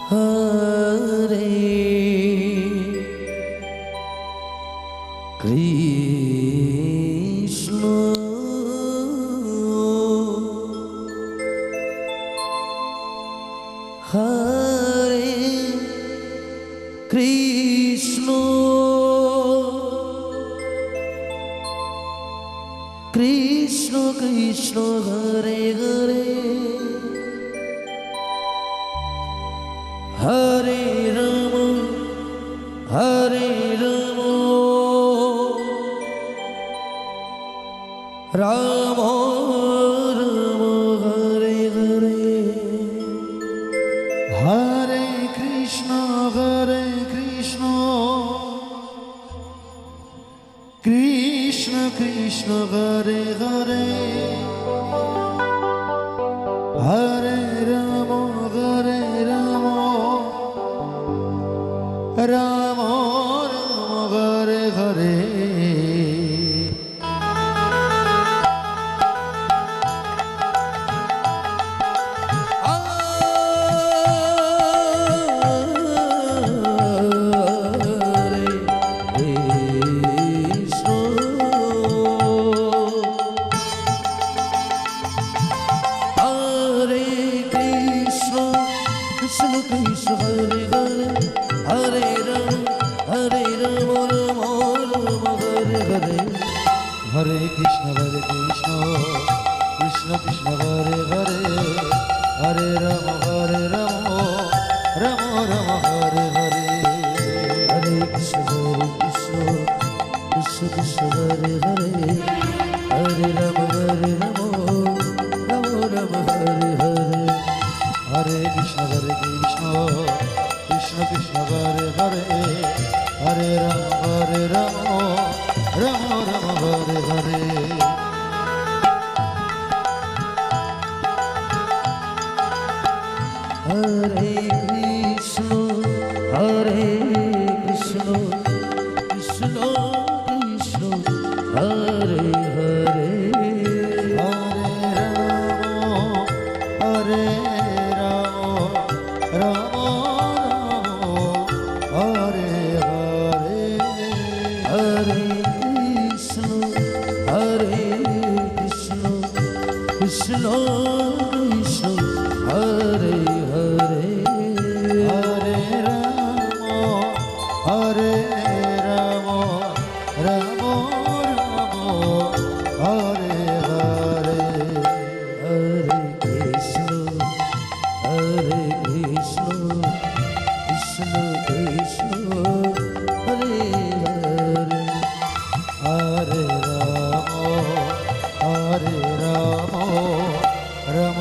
Hare Krishna Hare Krishna Krishna Krishna Hare Hare Hare Ram Ram Ram Hare Hare Hare Krishna Krishna Krishna Hare Hare Hare Ram Ram Hare Hare Krishna Krishna Hare Hare Hare Ram Hare Ram Ram Ram Hare Hare Hare Krishna Krishna Krishna Hare Hare Hare Ram Ram Ram Hare Hare Hare Krishna Krishna Krishna Hare Hare Hare Ram Ram Ram Hare Hare Hare Krishna Krishna Krishna Hare Hare Hare Ram Ram Hare Hare Hare Krishna Krishna Krishna Hare Hare Hare Ram Hare Hare Hare Krishna Krishna Krishna Hare Hare Hare Ram Ram Hare Hare Hare Krishna Krishna Krishna Hare Hare Hare Ram Ram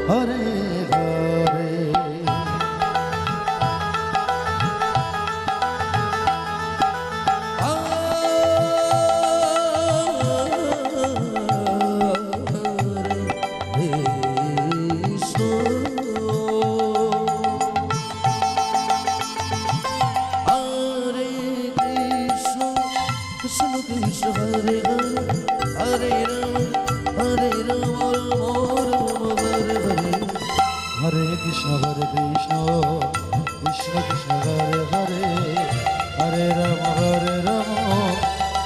Hare Hare Krishna Krishna Hare Hare Hare Ram Ram Hare Hare Hare Krishna Krishna Krishna Hare Hare Hare Ram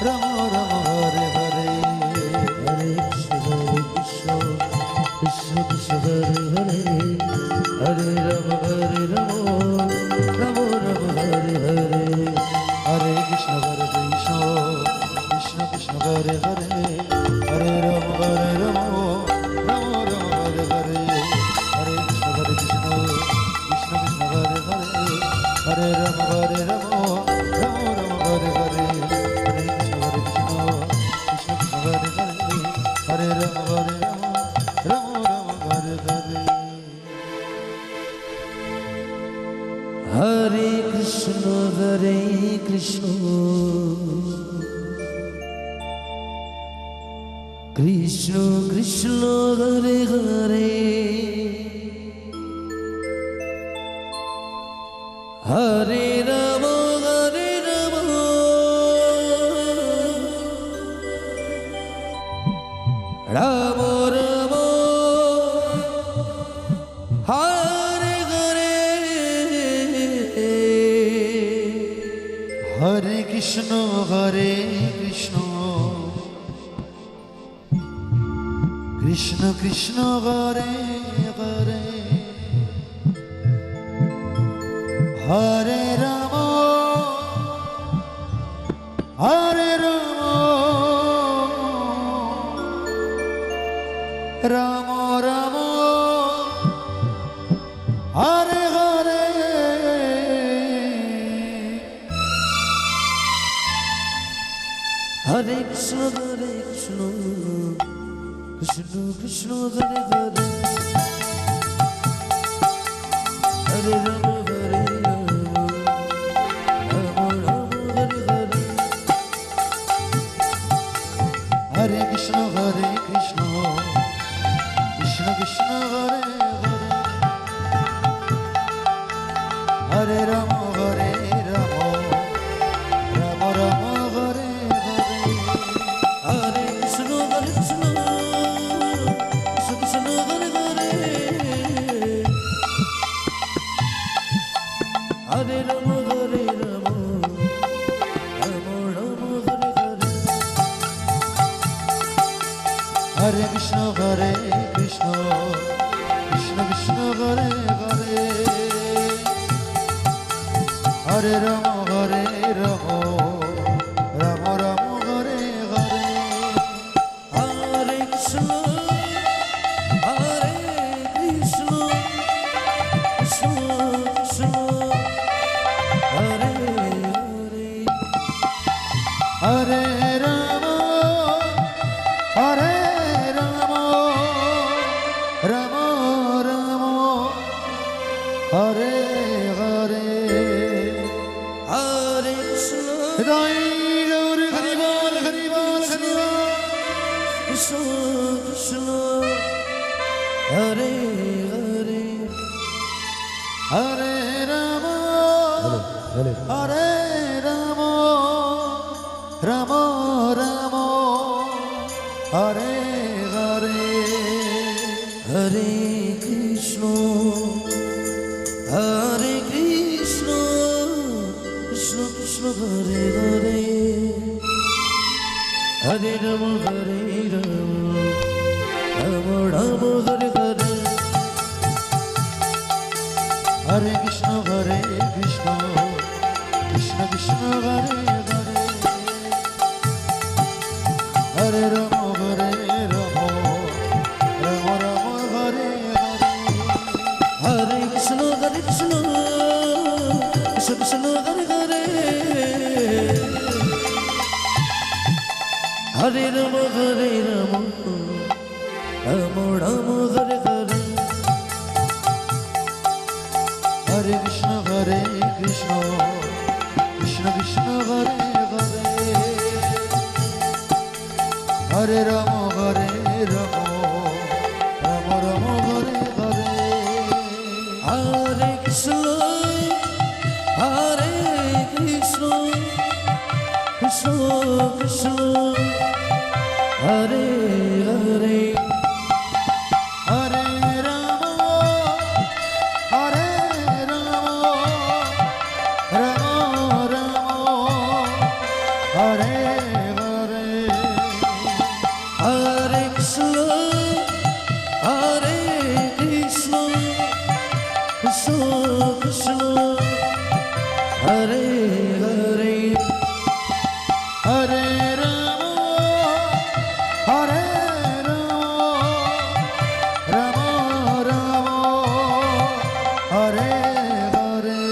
Ram Ram Hare Hare Hare Krishna Krishna Krishna Hare Hare Hare Ram Ram Hare Hare Hare Krishna Krishna Krishna Hare Hare Hare Ram Ram Hare Hare Hare Krishna Krishna Hare Hare Hare Ram Ram Hare Hare Hare Krishna Krishna Hare Hare Hare Ram Ram Hare Hare Hare Krishna Krishna Krishna Hare Hare Hare Rama Ram Ram Hare Hare Hare Krishna Krishna Krishna Hare Hare Hare Ram Ram Ram Hare Hare Hare Krishna Krishna Krishna Hare Hare Hare Ram Ram Ram Hare Hare Hare Krishna Krishna Krishna Hare Hare Hare Ram Ram Ram Hare Hare Hare Krishna Krishna Krishna Hare Hare Hare Ram Ram Ram Hare Hare Hare Krishna Krishna Krishna Hare Hare Hare Ram Ram Ram Hare Hare Hare Krishna Krishna Krishna Hare Hare Hare Ram Ram Ram Hare Hare Hare Krishna Hridoy Gour Hari ball Hari ball Hari ball Krishna Krishna Hare Hare Hare Ram Hare Ram Ram Ram Hare Hare Hare Krishna Krishna Krishna Hare Hare Hare Ram Ram Ram Hare Hare Hare Krishna Krishna Krishna Hare Hare Hare Ram Ram Ram Hare Hare Hare Krishna Krishna Krishna Hare Hare Hare Ram Ram Ram Hare Hare Hare Krishna Krishna Krishna Hare Hare Hare Ram Ram Ram Hare Hare Hare Krishna Krishna Krishna Hare Hare Hare Ram Ram Hare Hare Hare Krishna Krishna Krishna Hare Hare Hare Ram Ram Ram Hare Hare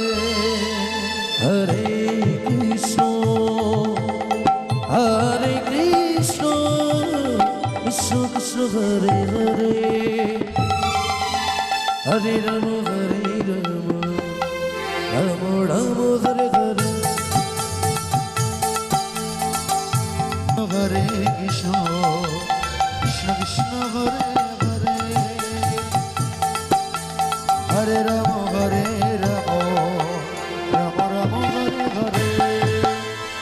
Hare Krishna Krishna Krishna Hare Hare Hare Ram Ram Ram Hare Hare Hare Krishna Krishna Hare Hare Hare Ram Ram Ram Hare Hare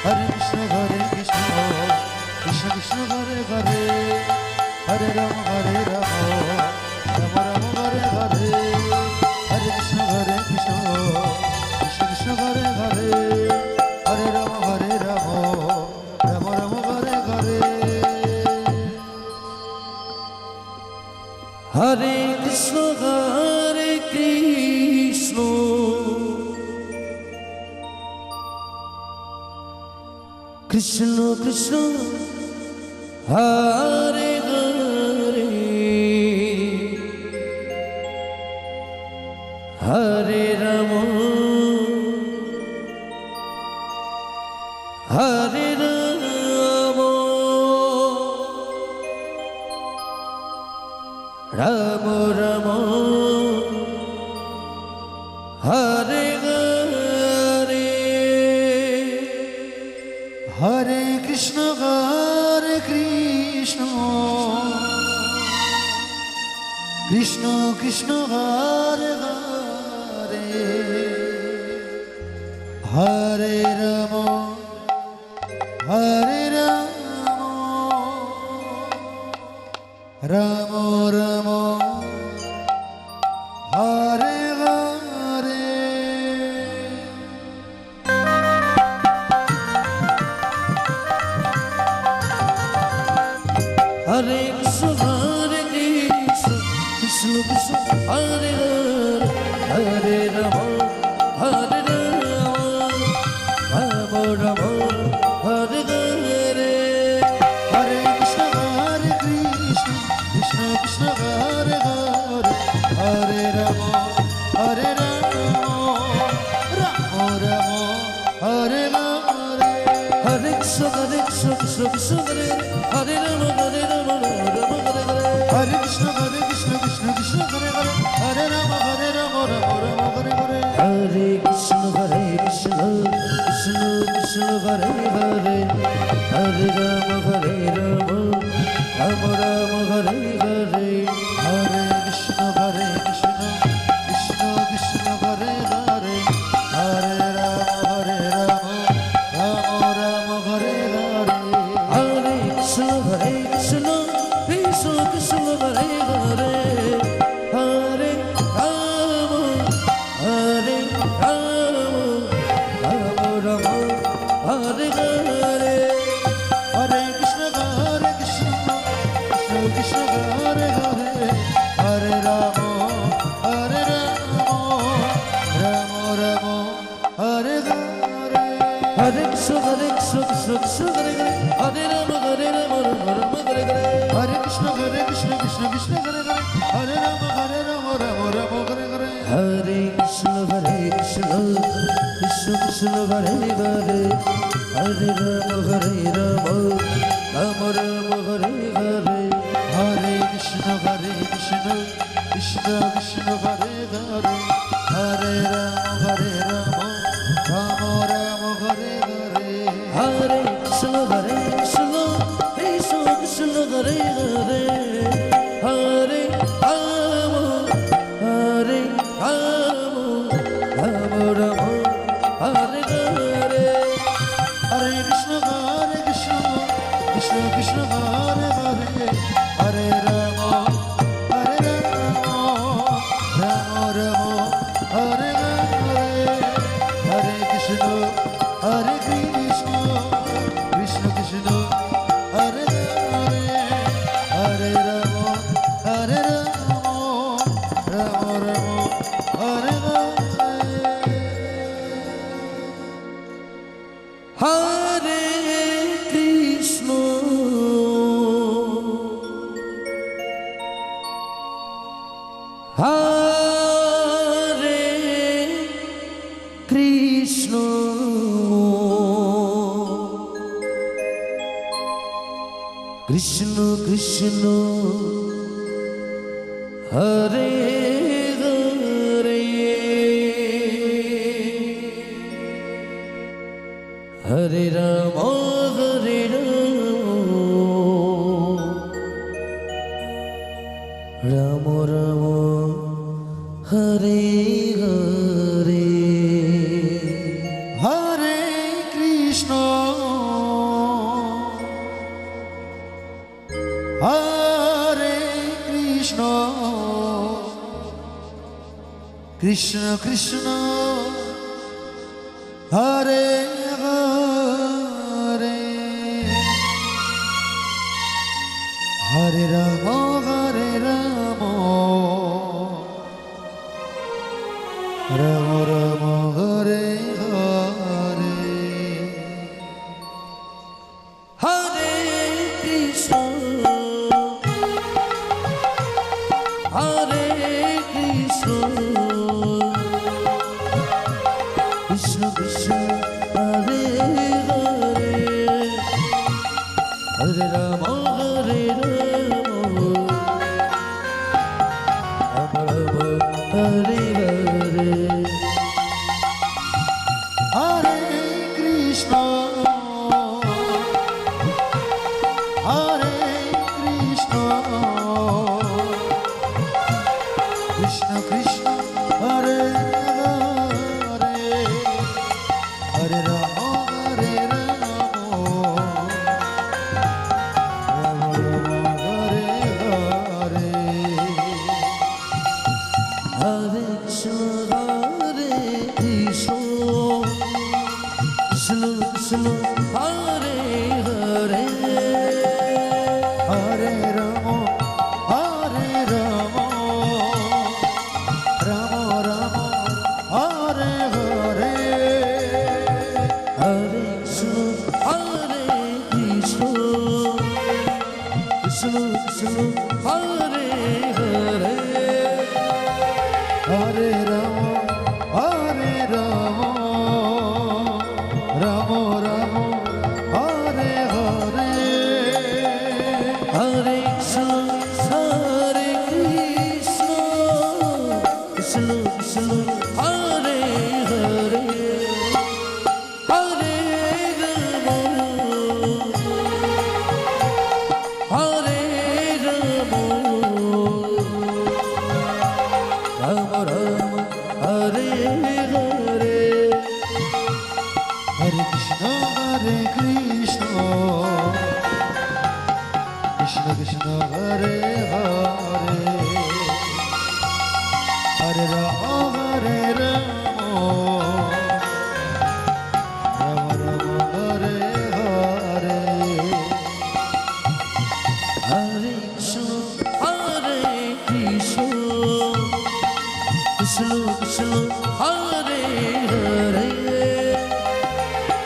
Hare Krishna Krishna Krishna Hare Hare Hare Rama Hare Rama Rama Rama Hare Hare Hare Krishna Krishna Krishna Hare Hare Hare Rama Hare Rama Rama Rama Hare Hare Hare Krishna Krishna Krishna Hare Hare Hare Rama Hare Rama Rama Rama Hare Hare Hare Krishna Krishna Krishna Hare Hare Hare Rama Hare Rama Rama Rama Hare Hare Hare Krishna Krishna Krishna Hare Hare Hare Rama Hare Rama Rama Rama Hare Hare Hare Krishna Krishna Krishna Hare Hare Hare Rama Hare Rama Rama Rama Hare Hare Hare Krishna Krishna Krishna Hare Hare Rama Hare Rama Rama Hare Hare Hare Krishna Krishna Krishna Hare Hare Hare Rama Hare Rama Rama Rama Hare Hare Hare Krishna Krishna Krishna Hare Hare Hare Rama Hare Rama Rama Rama Hare Hare Hare Krishna Krishna Krishna Hare Hare Hare Rama Hare Rama Rama Rama Hare Hare Hare Krishna Krishna Krishna Hare Hare Hare Rama Hare Rama Rama Rama Hare Hare Hare Krishna Krishna Hare Hare Hare Rama Hare Rama Rama Rama Hare Hare Hare Krishna Krishna Krishna Hare Hare Hare Rama Hare Rama Rama Rama Hare Hare Hare Krishna Krishna Krishna Hare Hare Hare Rama Hare Rama Rama Rama Hare Hare Hare Krishna Krishna Krishna Hare Hare Hare Rama Hare Rama Rama Rama Hare Hare Hare Krishna Krishna Krishna Hare Hare Hare Rama Hare Rama Rama Rama Hare Hare Hare Krishna Krishna Krishna Hare Hare Hare Rama Hare Rama Rama Rama Hare Hare Hare Krishna Krishna Krishna Hare Hare Hare Rama Hare Rama Rama Rama Hare Hare Hare Krishna Krishna Krishna Hare Hare Hare Rama Hare Rama Rama Rama Hare Hare Hare Krishna Hare Krishna Krishna Krishna Hare Hare Hare Rama Hare Rama Rama Rama Hare Hare Hare Krishna Krishna Krishna Krishna Hare Hare Hare Ram Ram Ram Hare Hare Hare Krishna, Hare Krishna, Krishna Krishna, Hare Hare, Hare Rama, Hare Rama, Rama Rama, Hare Hare. Hare Krishna Hare Krishna Krishna Krishna Hare Hare Hare Ram Ram Ram Hare Hare Hare Krishna, Hare Krishna, Krishna Krishna, Hare Hare, Hare Ram Ram Ram Hare Hare Hare Krishna, Hare Krishna, Krishna Krishna, Hare Hare, Hare Ram Ram Ram Hare Hare Hare Krishna, Hare Krishna, Krishna Krishna, Hare Hare, Hare Rama, Hare Rama, Rama Rama, Hare Hare. Hare Krishna Krishna Krishna Hare Hare Hare Ram Ram Ram Hare Hare Hare Krishna, Hare Krishna, Krishna Krishna, Hare Hare,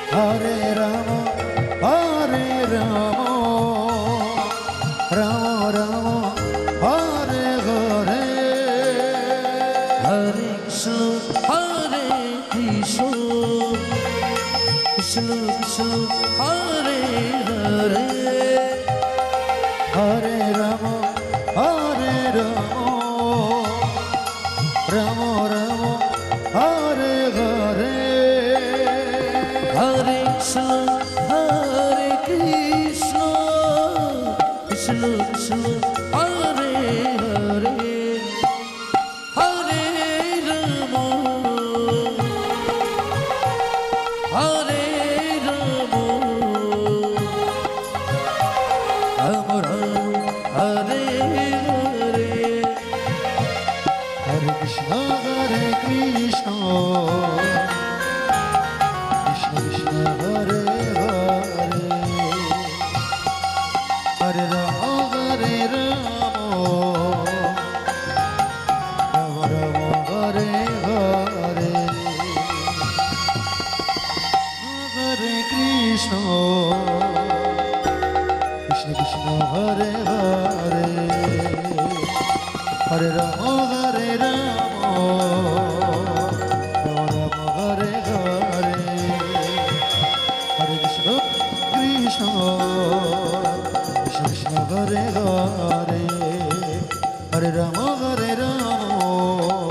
Hare Ram Ram Ram Hare Hare Hare Krishna, Hare Krishna, Krishna Krishna, Hare Hare, Hare Ram Ram Ram Hare Hare Hare Krishna, Hare Krishna, Krishna Krishna, Hare Hare, Hare Rama, Hare Rama, Rama Rama, Hare Hare. Hare Krishna Krishna Krishna Hare Hare Hare Ram Ram Ram Hare Hare Hare Krishna Krishna Hare Hare Hare Ram Ram Ram Hare Hare Hare Krishna Krishna Hare Hare Hare Ram Ram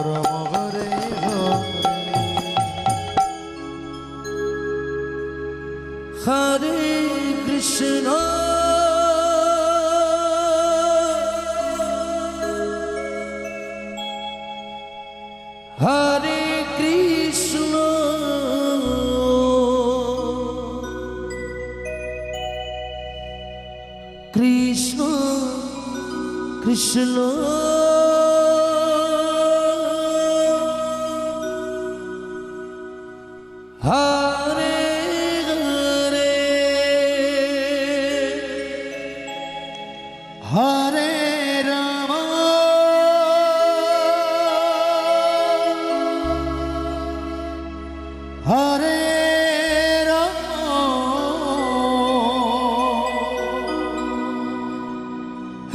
Ram Hare Hare Hare Krishna, Hare Krishna, Krishna Krishna Hare Hare Hare Ram Hare Ram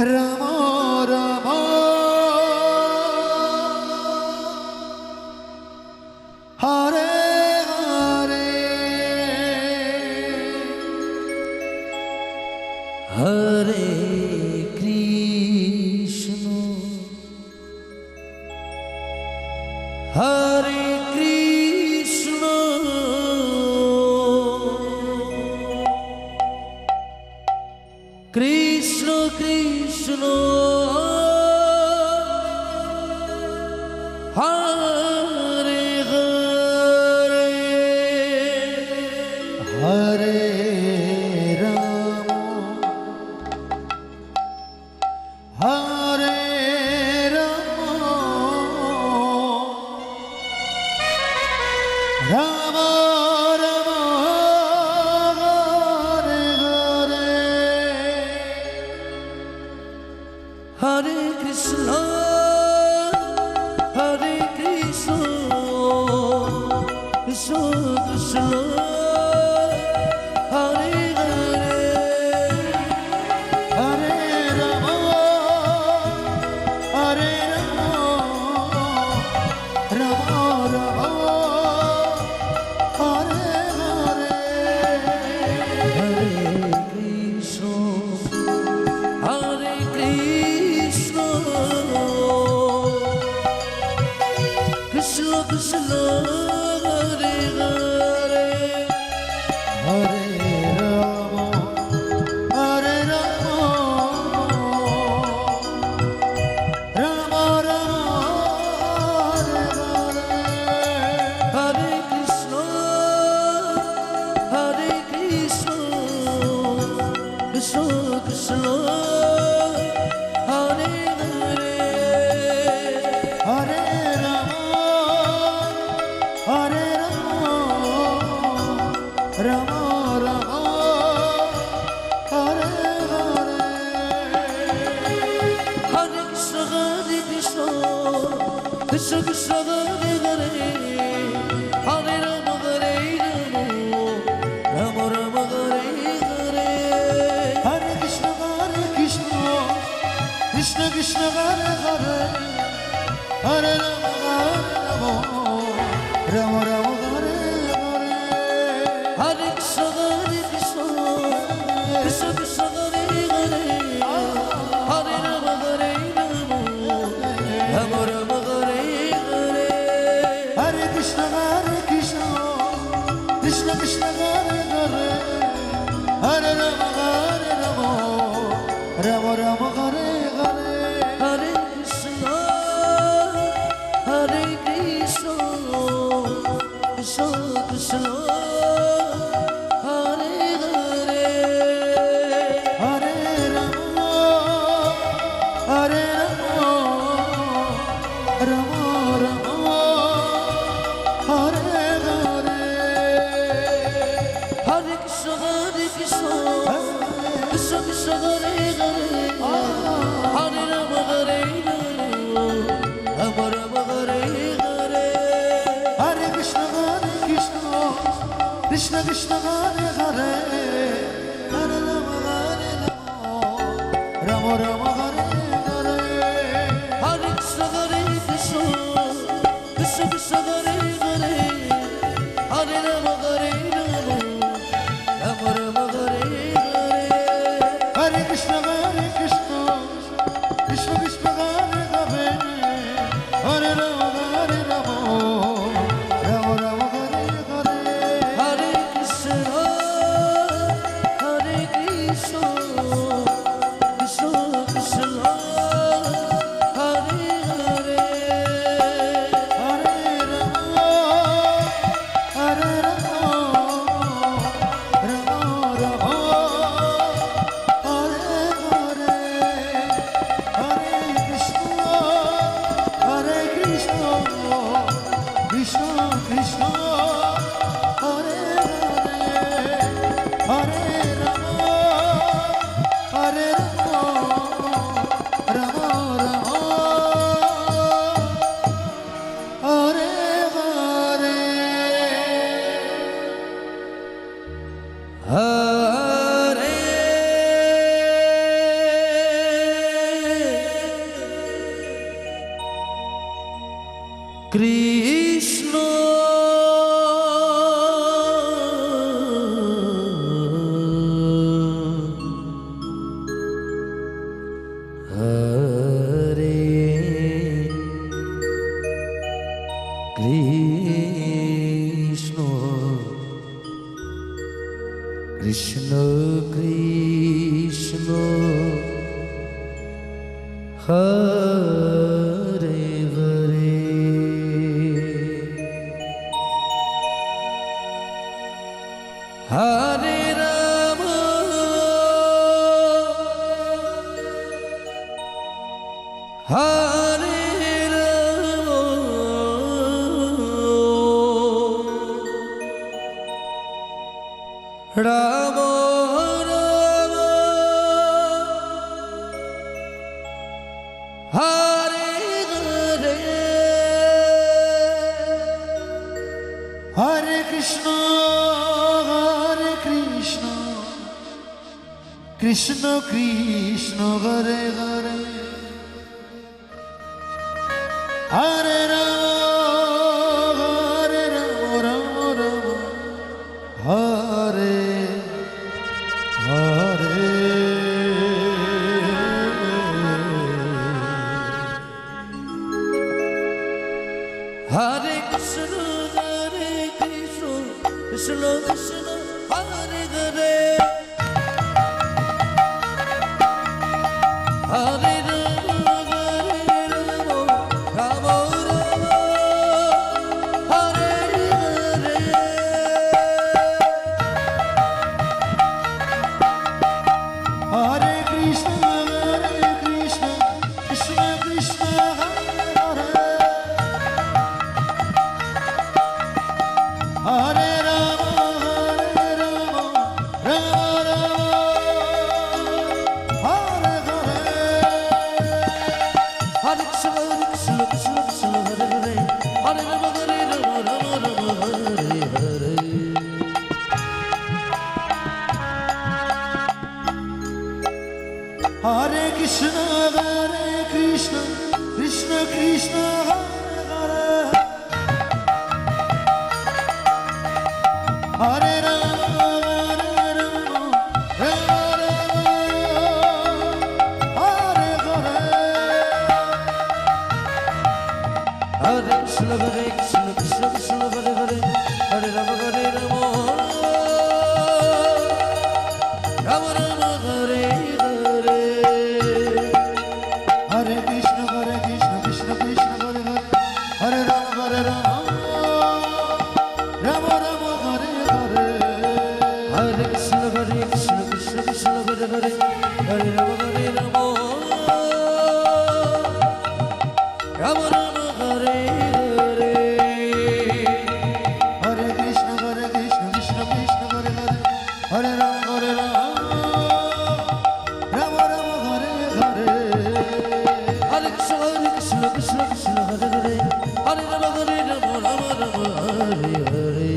Ram Ram Hare Hare Hare Krishna Hare Krishna Krishna Krishna Hare Hare Hare Ram Hare Ram Ram Ram Hare Hare Hare Krishna Hare Krishna Krishna Krishna Hare Hare Hare Ram Hare Ram Ram Ram Hare Hare Hare Krishna Hare Krishna Krishna Krishna Hare Hare Hare Ram Hare Ram Ram Ram Hare Hare Hare Krishna Hare Krishna Krishna Krishna Hare Hare Hare Ram Hare Ram Ram Hare Hare Hare Krishna Krishna Krishna Hare Hare Hare Ram Ram Ram Hare Hare Hare Krishna Krishna Krishna Hare Hare Hare Ram Ram Ram Hare Hare Hare Krishna Krishna Krishna Krishna Hare Hare Hare Ram Ram Ram Hare Hare Hare Krishna Krishna Krishna Hare Hare Hare Ram Ram Ram Hare Hare Hare Krishna Hare Krishna Krishna Krishna Hare Hare Hare Ram Hare Ram Ram Hare Hare Hare Krishna Krishna Krishna Krishna Hare Hare Hare Ram Ram Hare Hare Hare Krishna Krishna Krishna Hare Hare Hare Ram Ram Hare Hare Hare Krishna Krishna Krishna Krishna Hare Hare Hare Ram Ram Hare Hare Hare Krishna Krishna Krishna Hare Hare Hare Ram Ram Ram Hare Hare Hare Krishna Hare Krishna Krishna Krishna Hare Krishna Hare Krishna Krishna Krishna Hare Hare Hare Ram Hare Ram Ram Ram Hare Hare Hare Krishna Krishna Krishna Hare Hare Hare Ram Ram Ram Hare Hare Hare Krishna Krishna Krishna Hare Hare Hare Ram Ram Ram Hare Hare Hare Krishna Krishna Krishna Hare Hare Ram Ram Ram Hare Hare Hare Krishna Krishna Krishna Hare Hare Hare Ram Ram Hare Hare Hare Krishna Krishna Krishna Hare Hare Ram Hare Hare Hare Krishna Krishna Krishna Hare Hare Hare Ram Hare Ram Ram Ram Hare Hare Hare Krishna Krishna Hare Hare Hare Ram Ram Ram Hare Hare Hare Krishna Krishna Krishna Hare Hare Hare Ram Hare Ram Ram Ram Hare Hare Hare Krishna Krishna Hare Hare Hare Ram Ram Hare Hare Hare Krishna Krishna Hare Hare Hare Ram Ram Hare Hare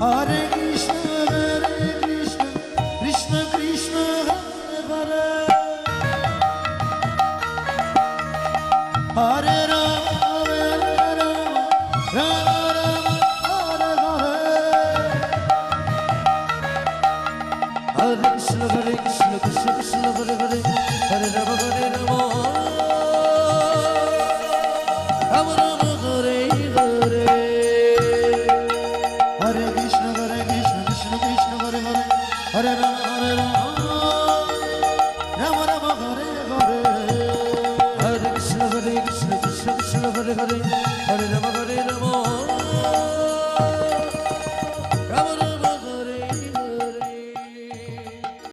Hare Krishna Krishna Hare Hare Ram Ram Hare Hare Hare Krishna Krishna Hare Hare Hare Ram Ram Ram Ram Hare Hare Hare Krishna Krishna Hare Hare Hare Ram